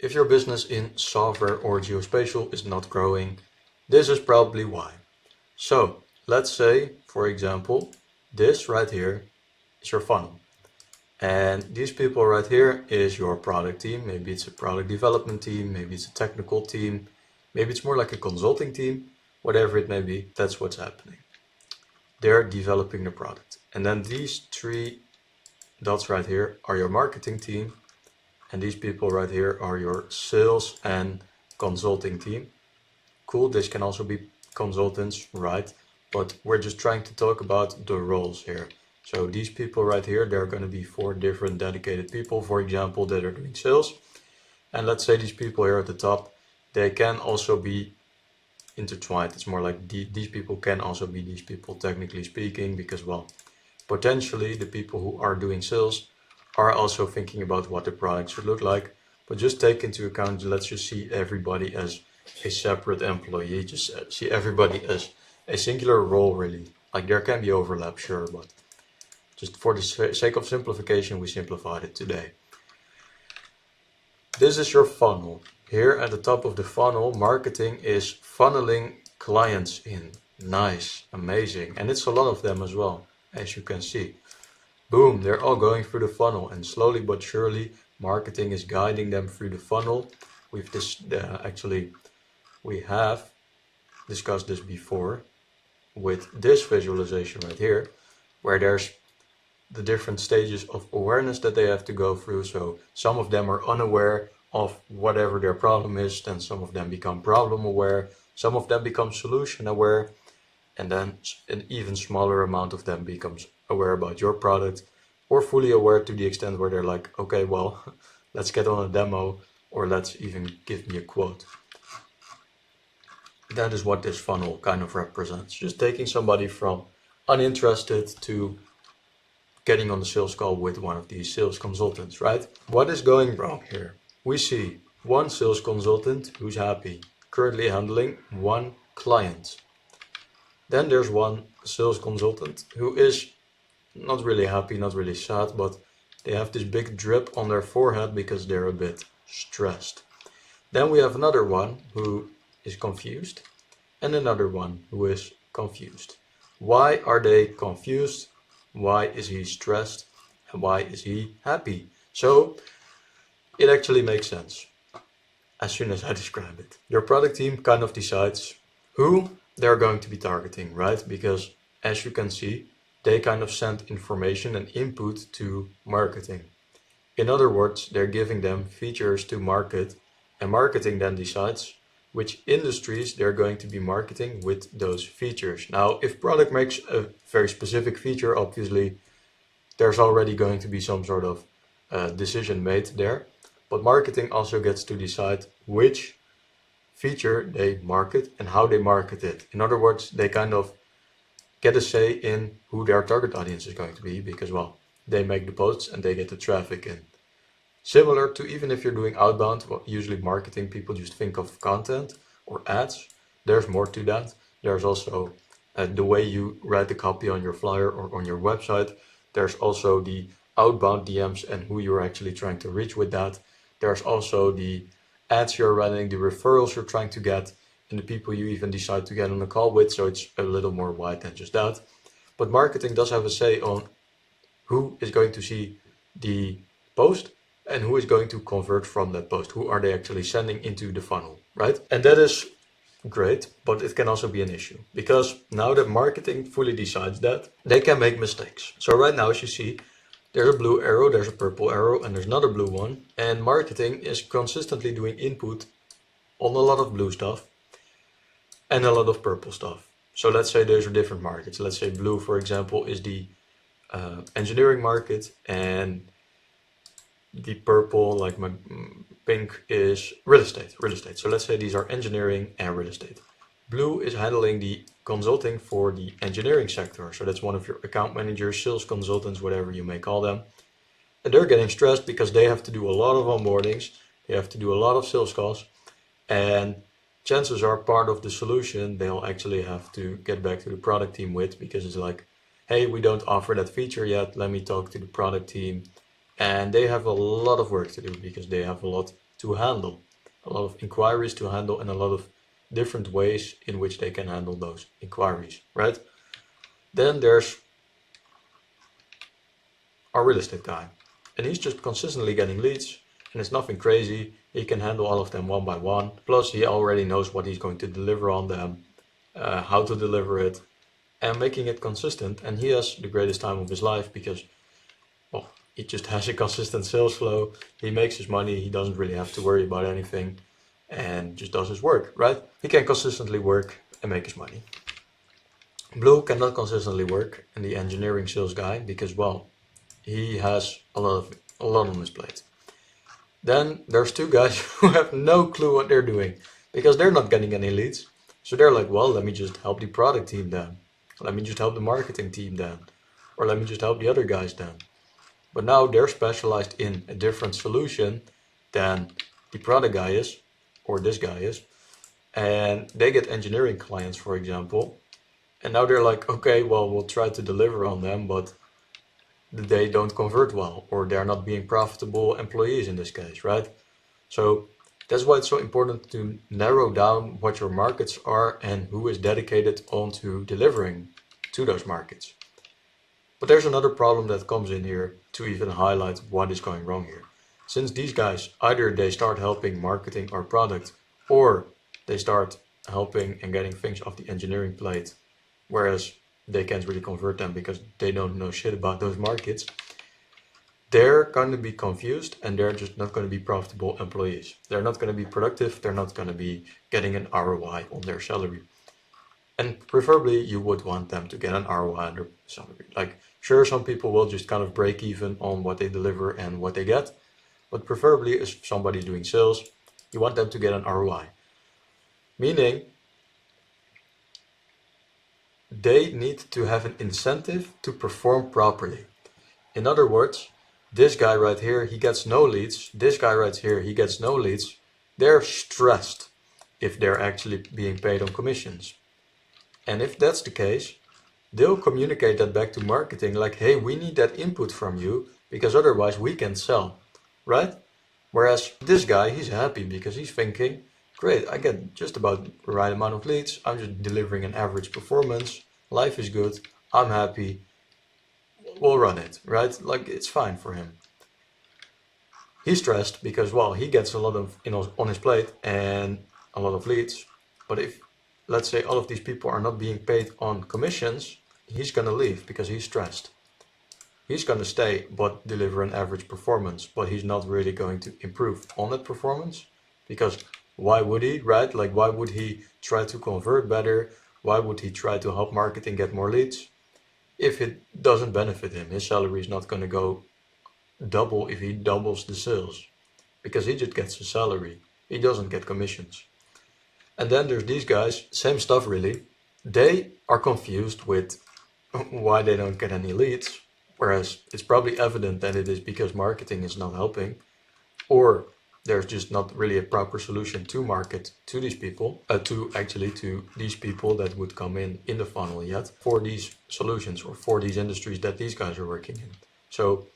If your business in software or geospatial is not growing, this is probably why. So let's say, for example, this right here is your funnel. And these people right here is your product team. Maybe it's a product development team, maybe it's a technical team, maybe it's more like a consulting team, whatever it may be, that's what's happening. They're developing the product. And then these three dots right here are your marketing team. And these people right here are your sales and consulting team. Cool, this can also be consultants, right? But we're just trying to talk about the roles here. So these people right here, they're going to be 4 different dedicated people, for example, that are doing sales. And let's say these people here at the top, they can also be intertwined. It's more like these people can also be these people, technically speaking, because, well, potentially the people who are doing sales are also thinking about what the product should look like. But just take into account, let's just see everybody as a separate employee, just see everybody as a singular role, really. Like, there can be overlap, sure, but just for the sake of simplification, we simplified it today. This is your funnel. Here at the top of the funnel, marketing is funneling clients in. Nice, amazing. And it's a lot of them as well, as you can see. Boom, they're all going through the funnel, and slowly but surely, marketing is guiding them through the funnel. We have discussed this before with this visualization right here, where there's the different stages of awareness that they have to go through. So some of them are unaware of whatever their problem is, then some of them become problem aware, some of them become solution aware, and then an even smaller amount of them becomes aware about your product, or fully aware to the extent where they're like, okay, well, let's get on a demo, or let's even give me a quote. That is what this funnel kind of represents. Just taking somebody from uninterested to getting on the sales call with one of these sales consultants, right? What is going wrong here? We see one sales consultant who's happy, currently handling 1 client. Then there's one sales consultant who is not really happy, not really sad, but they have this big drip on their forehead because they're a bit stressed. Then we have another one who is confused and another one who is confused. Why are they confused? Why is he stressed? And why is he happy? So it actually makes sense as soon as I describe it. Your product team kind of decides who they're going to be targeting, right? Because as you can see, they kind of send information and input to marketing. In other words, they're giving them features to market, and marketing then decides which industries they're going to be marketing with those features. Now, if product makes a very specific feature, obviously there's already going to be some sort of decision made there. But marketing also gets to decide which feature they market and how they market it. In other words, they kind of get a say in who their target audience is going to be, because, well, they make the posts and they get the traffic in. Similar to even if you're doing outbound, well, usually marketing people just think of content or ads. There's more to that. There's also the way you write the copy on your flyer or on your website. There's also the outbound DMs and who you're actually trying to reach with that. There's also the ads you're running, the referrals you're trying to get, and the people you even decide to get on a call with. So it's a little more wide than just that. But marketing does have a say on who is going to see the post and who is going to convert from that post. Who are they actually sending into the funnel, right? And that is great, but it can also be an issue, because now that marketing fully decides that, they can make mistakes. So right now, as you see, there's a blue arrow, there's a purple arrow, and there's another blue one. And marketing is consistently doing input on a lot of blue stuff and a lot of purple stuff. So let's say those are different markets. Let's say blue, for example, is the engineering market, and the purple, like my pink, is real estate. So let's say these are engineering and real estate. Blue is handling the consulting for the engineering sector. So that's one of your account managers, sales consultants, whatever you may call them. And they're getting stressed because they have to do a lot of onboardings. They have to do a lot of sales calls. And chances are part of the solution they'll actually have to get back to the product team with, because it's like, hey, we don't offer that feature yet. Let me talk to the product team. And they have a lot of work to do because they have a lot to handle, a lot of inquiries to handle, and a lot of different ways in which they can handle those inquiries, right? Then there's our real estate guy, and he's just consistently getting leads, and it's nothing crazy. He can handle all of them one by one. Plus, he already knows what he's going to deliver on them, how to deliver it, and making it consistent. And he has the greatest time of his life because, well, he just has a consistent sales flow. He makes his money. He doesn't really have to worry about anything and just does his work, right? He can consistently work and make his money. Blue cannot consistently work, and the engineering sales guy, because, well, he has a lot on his plate. Then there's two guys who have no clue what they're doing because they're not getting any leads. So they're like, well, let me just help the product team then. Let me just help the marketing team then. Or let me just help the other guys then. But now they're specialized in a different solution than the product guy is, or this guy is. And they get engineering clients, for example. And now they're like, okay, well, we'll try to deliver on them, but they don't convert well, or they're not being profitable employees in this case, right? So that's why it's so important to narrow down what your markets are and who is dedicated onto delivering to those markets. But there's another problem that comes in here to even highlight what is going wrong here. Since these guys, either they start helping marketing our product, or they start helping and getting things off the engineering plate, whereas they can't really convert them because they don't know shit about those markets, they're going to be confused and they're just not going to be profitable employees. They're not going to be productive. They're not going to be getting an ROI on their salary. And preferably you would want them to get an ROI on their salary. Like, sure, some people will just kind of break even on what they deliver and what they get, but preferably if somebody's doing sales, you want them to get an ROI. Meaning, they need to have an incentive to perform properly. In other words, this guy right here, he gets no leads. This guy right here, he gets no leads. They're stressed if they're actually being paid on commissions. And if that's the case, they'll communicate that back to marketing like, hey, we need that input from you because otherwise we can sell, right? Whereas this guy, he's happy because he's thinking, great, I get just about the right amount of leads. I'm just delivering an average performance. Life is good. I'm happy. We'll run it, right? Like, it's fine for him. He's stressed because, well, he gets a lot of on his plate and a lot of leads. But if, let's say, all of these people are not being paid on commissions, he's going to leave because he's stressed. He's going to stay but deliver an average performance, but he's not really going to improve on that performance because why would he, right? Like, why would he try to convert better? Why would he try to help marketing get more leads? If it doesn't benefit him, his salary is not going to go double if he doubles the sales because he just gets a salary. He doesn't get commissions. And then there's these guys, same stuff really. They are confused with why they don't get any leads, whereas it's probably evident that it is because marketing is not helping, or there's just not really a proper solution to market to these people, to these people that would come in the funnel yet for these solutions or for these industries that these guys are working in. So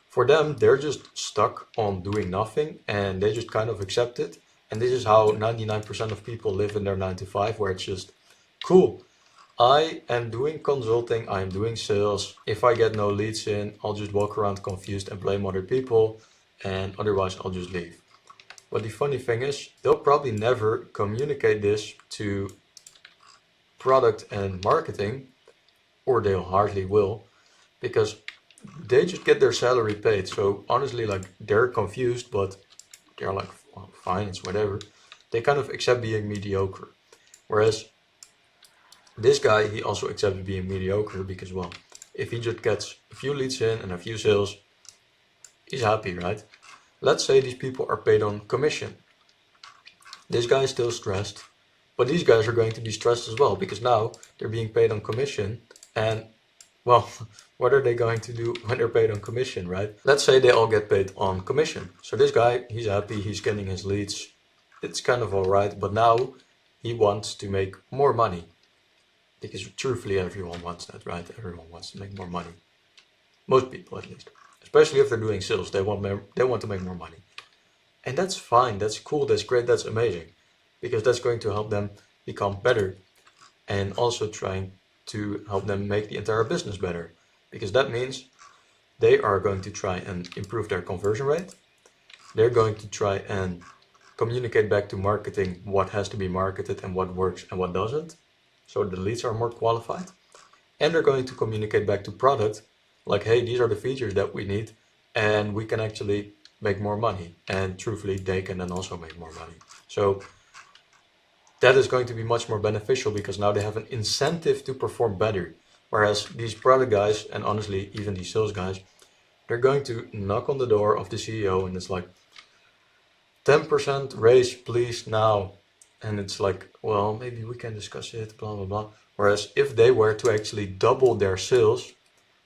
for them, they're just stuck on doing nothing and they just kind of accept it. And this is how 99% of people live in their 9 to 5, where it's just, cool, I am doing consulting, I am doing sales. If I get no leads in, I'll just walk around confused and blame other people, and otherwise I'll just leave. But the funny thing is, they'll probably never communicate this to product and marketing, or they hardly will, because they just get their salary paid. So honestly, like, they're confused, but they're like, well, fine, it's whatever. They kind of accept being mediocre. Whereas this guy, he also accepts being mediocre because, well, if he just gets a few leads in and a few sales, he's happy, right? Let's say these people are paid on commission. This guy is still stressed, but these guys are going to be stressed as well because now they're being paid on commission. And, well, what are they going to do when they're paid on commission, right? Let's say they all get paid on commission. So this guy, he's happy, he's getting his leads. It's kind of all right, but now he wants to make more money. Because truthfully, everyone wants that, right? Everyone wants to make more money. Most people, at least. Especially if they're doing sales, they want to make more money. And that's fine, that's cool, that's great, that's amazing. Because that's going to help them become better and also trying to help them make the entire business better. Because that means they are going to try and improve their conversion rate. They're going to try and communicate back to marketing what has to be marketed and what works and what doesn't. So the leads are more qualified. And they're going to communicate back to product like, hey, these are the features that we need and we can actually make more money. And truthfully, they can then also make more money. So that is going to be much more beneficial because now they have an incentive to perform better. Whereas these product guys, and honestly, even these sales guys, they're going to knock on the door of the CEO and it's like, 10% raise please now. And it's like, well, maybe we can discuss it, blah, blah, blah. Whereas if they were to actually double their sales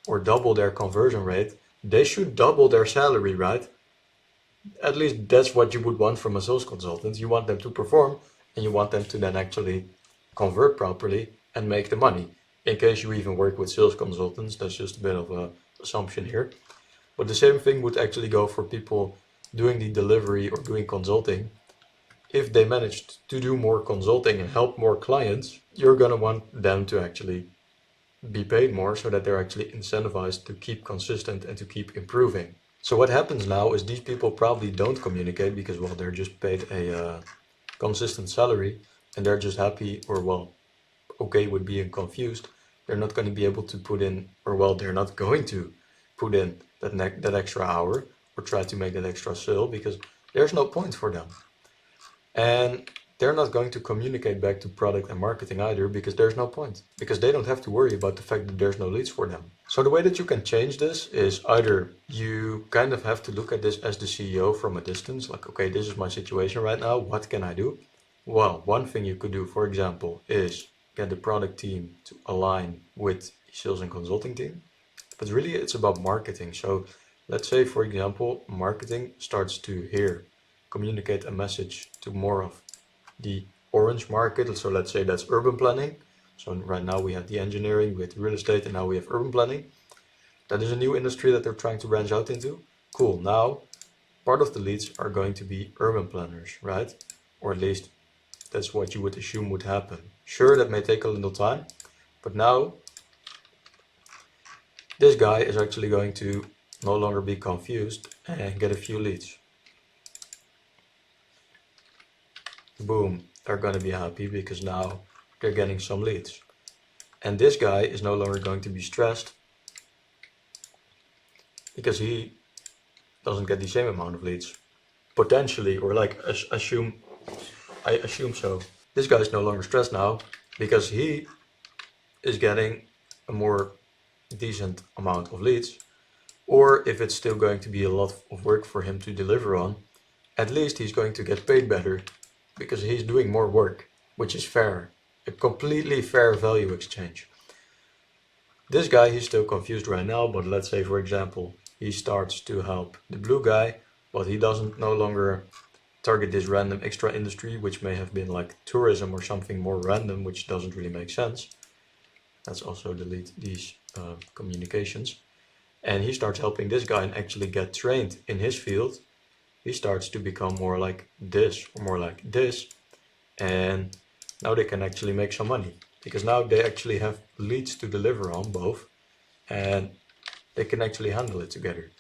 or double their conversion rate, they should double their salary, right? At least that's what you would want from a sales consultant. You want them to perform and you want them to then actually convert properly and make the money. In case you even work with sales consultants, that's just a bit of an assumption here. But the same thing would actually go for people doing the delivery or doing consulting. If they managed to do more consulting and help more clients, you're going to want them to actually be paid more so that they're actually incentivized to keep consistent and to keep improving. So what happens now is these people probably don't communicate because, well, they're just paid a consistent salary and they're just happy or, well, okay with being confused. They're not going to be able to put in, or, well, they're not going to put in that extra hour or try to make that extra sale because there's no point for them. And they're not going to communicate back to product and marketing either because there's no point. Because they don't have to worry about the fact that there's no leads for them. So the way that you can change this is either you kind of have to look at this as the CEO from a distance, like, okay, this is my situation right now, what can I do? Well, one thing you could do, for example, is get the product team to align with the sales and consulting team. But really it's about marketing. So let's say, for example, marketing starts to here communicate a message to more of the orange market. So let's say that's urban planning. So right now we have the engineering, we have the real estate, and now we have urban planning. That is a new industry that they're trying to branch out into. Cool. Now, part of the leads are going to be urban planners, right? Or at least that's what you would assume would happen. Sure, that may take a little time, but now this guy is actually going to no longer be confused and get a few leads. Boom, they're going to be happy because now they're getting some leads. And this guy is no longer going to be stressed because he doesn't get the same amount of leads. Potentially, or like I assume so. This guy is no longer stressed now because he is getting a more decent amount of leads. Or if it's still going to be a lot of work for him to deliver on, at least he's going to get paid better because he's doing more work, which is fair. A completely fair value exchange. This guy, he's still confused right now, but let's say, for example, he starts to help the blue guy, but he doesn't no longer target this random extra industry, which may have been like tourism or something more random, which doesn't really make sense. Let's also delete these communications. And he starts helping this guy and actually get trained in his field. He starts to become more like this or more like this. And now they can actually make some money because now they actually have leads to deliver on both and they can actually handle it together.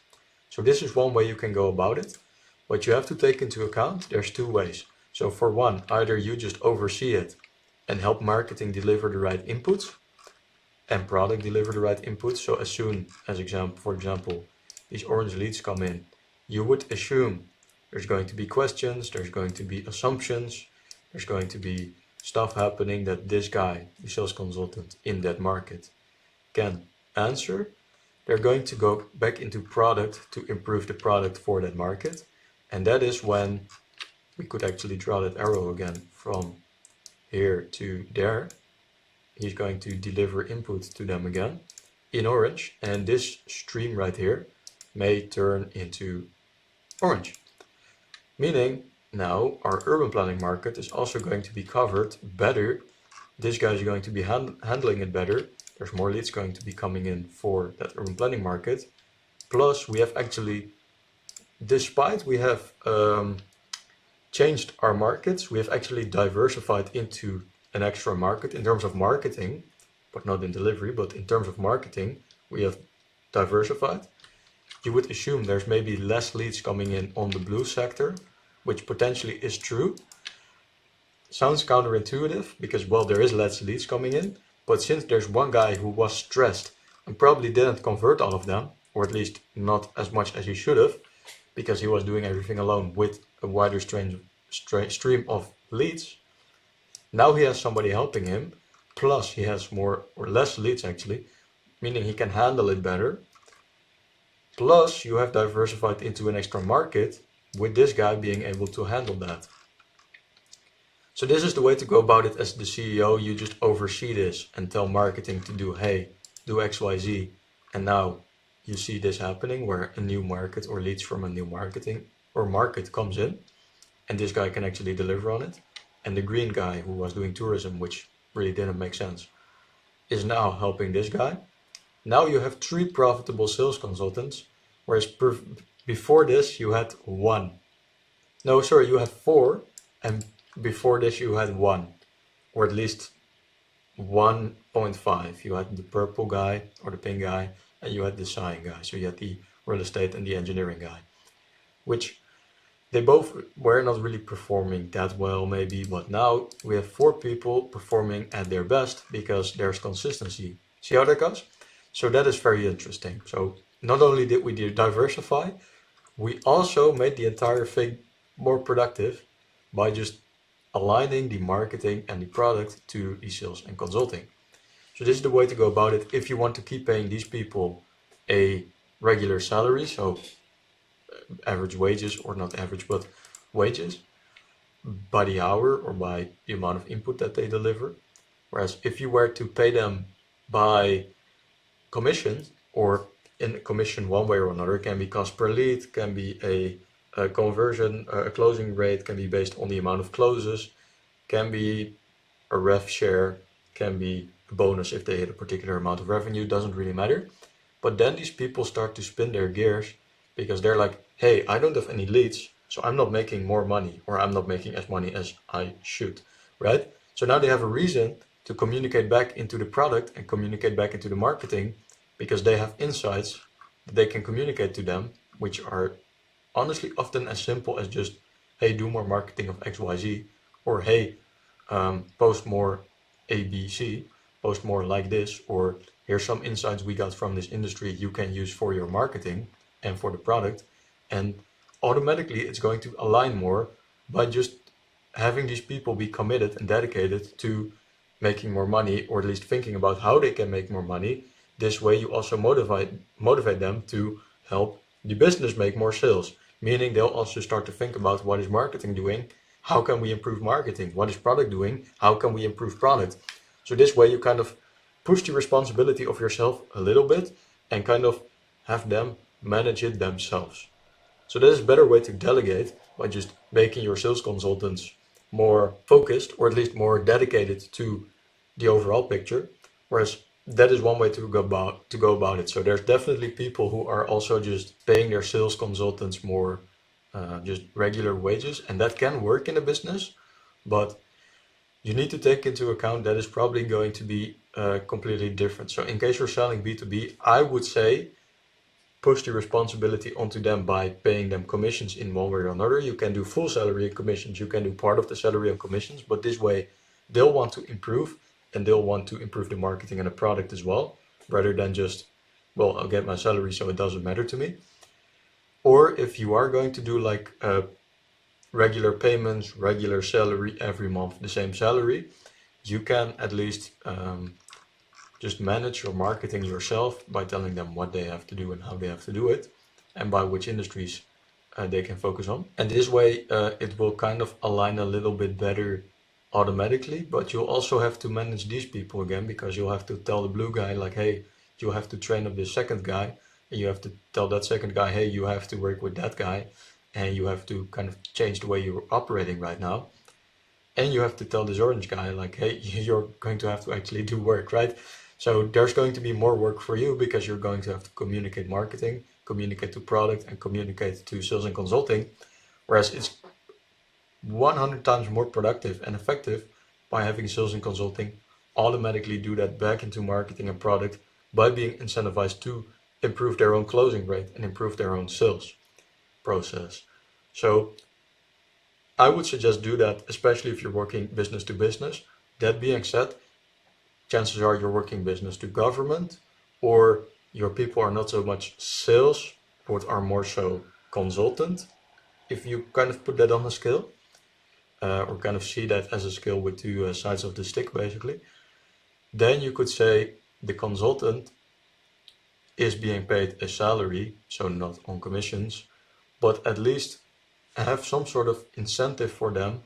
So this is one way you can go about it. What you have to take into account, there's two ways. So for one, either you just oversee it and help marketing deliver the right inputs and product deliver the right inputs. So as soon as for example, these orange leads come in, you would assume there's going to be questions, there's going to be assumptions, there's going to be stuff happening that this guy, the sales consultant in that market, can answer. They're going to go back into product to improve the product for that market. And that is when we could actually draw that arrow again from here to there. He's going to deliver input to them again in orange. And this stream right here may turn into orange. Meaning now our urban planning market is also going to be covered better. This guy is going to be handling it better. There's more leads going to be coming in for that urban planning market. Plus we have actually, despite we have changed our markets. We have actually diversified into an extra market in terms of marketing, but not in delivery, but in terms of marketing, we have diversified. You would assume there's maybe less leads coming in on the blue sector, which potentially is true. Sounds counterintuitive because, well, there is less leads coming in, but since there's one guy who was stressed and probably didn't convert all of them, or at least not as much as he should have, because he was doing everything alone with a wider stream of leads, now he has somebody helping him, plus he has more or less leads actually, meaning he can handle it better. Plus you have diversified into an extra market with this guy being able to handle that. So this is the way to go about it as the CEO. You just oversee this and tell marketing to do, hey, do XYZ. And now you see this happening where a new market or leads from a new market comes in, and this guy can actually deliver on it. And the green guy who was doing tourism, which really didn't make sense, is now helping this guy. Now you have 3 profitable sales consultants, whereas before this you had 1. No, sorry, you had 4, and before this you had 1, or at least 1.5. You had the purple guy or the pink guy, and you had the sign guy. So you had the real estate and the engineering guy, which they both were not really performing that well maybe, but now we have 4 people performing at their best because there's consistency. See how that goes? So that is very interesting. So not only did we diversify, we also made the entire thing more productive by just aligning the marketing and the product to the sales and consulting. So this is the way to go about it if you want to keep paying these people a regular salary, so average wages, or not average, but wages by the hour or by the amount of input that they deliver. Whereas if you were to pay them by commission, or in commission one way or another, it can be cost per lead, can be a conversion, a closing rate, can be based on the amount of closes, can be a rev share, can be a bonus if they hit a particular amount of revenue, doesn't really matter. But then these people start to spin their gears because they're like, hey, I don't have any leads, so I'm not making more money, or I'm not making as money as I should, right? So now they have a reason to communicate back into the product and communicate back into the marketing, because they have insights that they can communicate to them, which are honestly often as simple as just, hey, do more marketing of XYZ, or hey, post more ABC, post more like this, or here's some insights we got from this industry you can use for your marketing and for the product. And automatically it's going to align more by just having these people be committed and dedicated to making more money, or at least thinking about how they can make more money. This way you also motivate them to help the business make more sales, meaning they'll also start to think about, what is marketing doing? How can we improve marketing? What is product doing? How can we improve product? So this way you kind of push the responsibility of yourself a little bit and kind of have them manage it themselves. So that is a better way to delegate, by just making your sales consultants more focused, or at least more dedicated to the overall picture. Whereas that is one way to go about it. So there's definitely people who are also just paying their sales consultants more just regular wages, and that can work in a business, but you need to take into account that is probably going to be completely different. So in case you're selling B2B, I would say push the responsibility onto them by paying them commissions in one way or another. You can do full salary and commissions, you can do part of the salary and commissions, but this way they'll want to improve, and they'll want to improve the marketing and the product as well, rather than just, well, I'll get my salary, so it doesn't matter to me. Or if you are going to do like regular payments, regular salary every month, the same salary, you can at least just manage your marketing yourself by telling them what they have to do and how they have to do it, and by which industries they can focus on. And this way it will kind of align a little bit better automatically, but you'll also have to manage these people again, because you'll have to tell the blue guy like, hey, you have to train up this second guy, and you have to tell that second guy, hey, you have to work with that guy, and you have to kind of change the way you're operating right now. And you have to tell this orange guy like, hey, you're going to have to actually do work, right? So there's going to be more work for you, because you're going to have to communicate marketing, communicate to product, and communicate to sales and consulting. Whereas it's 100 times more productive and effective by having sales and consulting automatically do that back into marketing and product by being incentivized to improve their own closing rate and improve their own sales process. So I would suggest do that, especially if you're working business to business. That being said, chances are you're working business to government, or your people are not so much sales, but are more so consultant. If you kind of put that on a scale, or kind of see that as a scale with two sides of the stick, basically, then you could say the consultant is being paid a salary, so not on commissions, but at least have some sort of incentive for them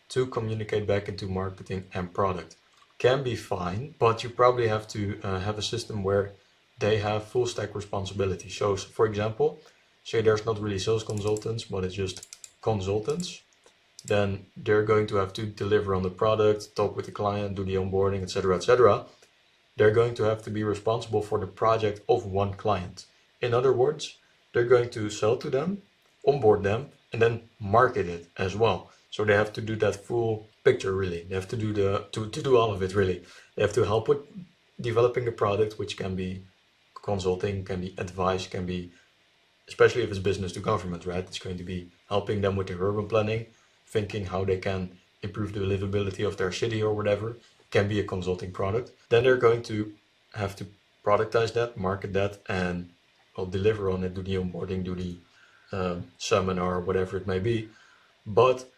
to communicate back into marketing and product. Can be fine, but you probably have to have a system where they have full stack responsibility. So for example, say there's not really sales consultants, but it's just consultants, then they're going to have to deliver on the product, talk with the client, do the onboarding, etc., etc. They're going to have to be responsible for the project of one client. In other words, they're going to sell to them, onboard them, and then market it as well. So they have to do that full picture, really. They have to do to do all of it, really. They have to help with developing the product, which can be consulting, can be advice, can be, especially if it's business to government, right? It's going to be helping them with their urban planning, thinking how they can improve the livability of their city or whatever. Can be a consulting product. Then they're going to have to productize that, market that, and well, deliver on it, do the onboarding, do the seminar, whatever it may be. But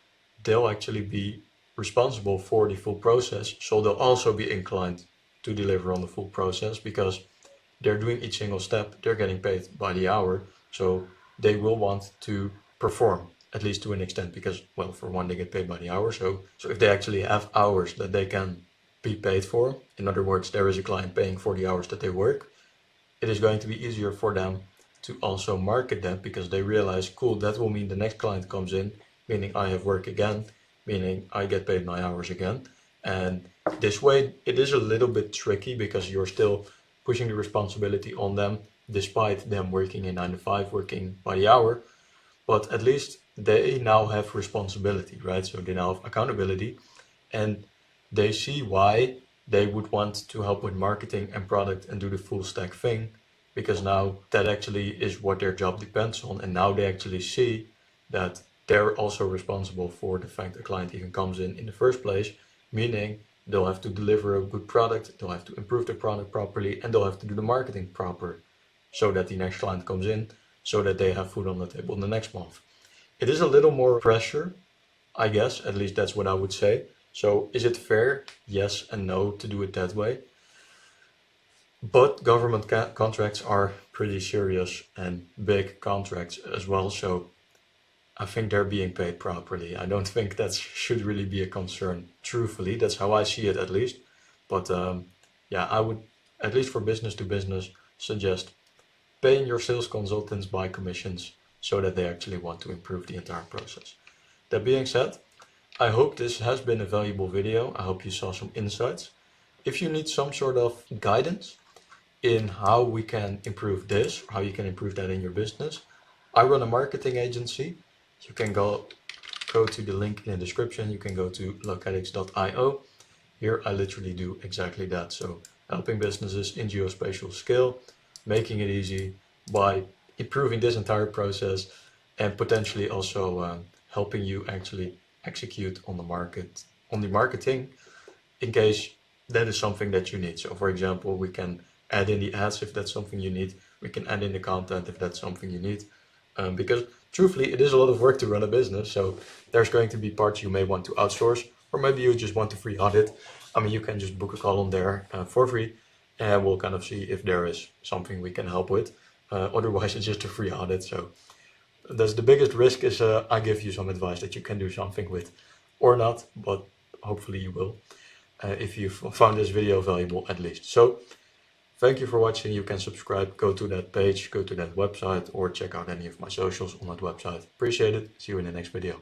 they'll actually be responsible for the full process. So they'll also be inclined to deliver on the full process because they're doing each single step. They're getting paid by the hour. So they will want to perform, at least to an extent, because, well, for one, they get paid by the hour. So if they actually have hours that they can be paid for, in other words, there is a client paying for the hours that they work, it is going to be easier for them to also market that because they realize, cool, that will mean the next client comes in, meaning I have work again, meaning I get paid my hours again. And this way, it is a little bit tricky because you're still pushing the responsibility on them, despite them working in 9 to 5, working by the hour. But at least they now have responsibility, right? So they now have accountability, and they see why they would want to help with marketing and product and do the full stack thing, because now that actually is what their job depends on. And now they actually see that they're also responsible for the fact a client even comes in the first place, meaning they'll have to deliver a good product, they'll have to improve the product properly, and they'll have to do the marketing proper so that the next client comes in, so that they have food on the table in the next month. It is a little more pressure, I guess, at least that's what I would say. So is it fair? Yes and no to do it that way. But government contracts are pretty serious and big contracts as well. So I think they're being paid properly. I don't think that should really be a concern. Truthfully, that's how I see it at least. But yeah, I would, at least for business to business, suggest paying your sales consultants by commissions so that they actually want to improve the entire process. That being said, I hope this has been a valuable video. I hope you saw some insights. If you need some sort of guidance in how we can improve this, how you can improve that in your business, I run a marketing agency. You can go to the link in the description. You can go to locatics.io. Here I literally do exactly that. So helping businesses in geospatial scale, making it easy by improving this entire process, and potentially also helping you actually execute on the marketing in case that is something that you need. So for example, we can add in the ads if that's something you need. We can add in the content if that's something you need. Because truthfully, it is a lot of work to run a business. So there's going to be parts you may want to outsource, or maybe you just want to free audit. I mean, you can just book a call on there for free, and we'll kind of see if there is something we can help with. Otherwise, it's just a free audit. So that's the biggest risk is I give you some advice that you can do something with or not, but hopefully you will, if you found this video valuable at least. So thank you for watching. You can subscribe, go to that page, go to that website, or check out any of my socials on that website. Appreciate it. See you in the next video.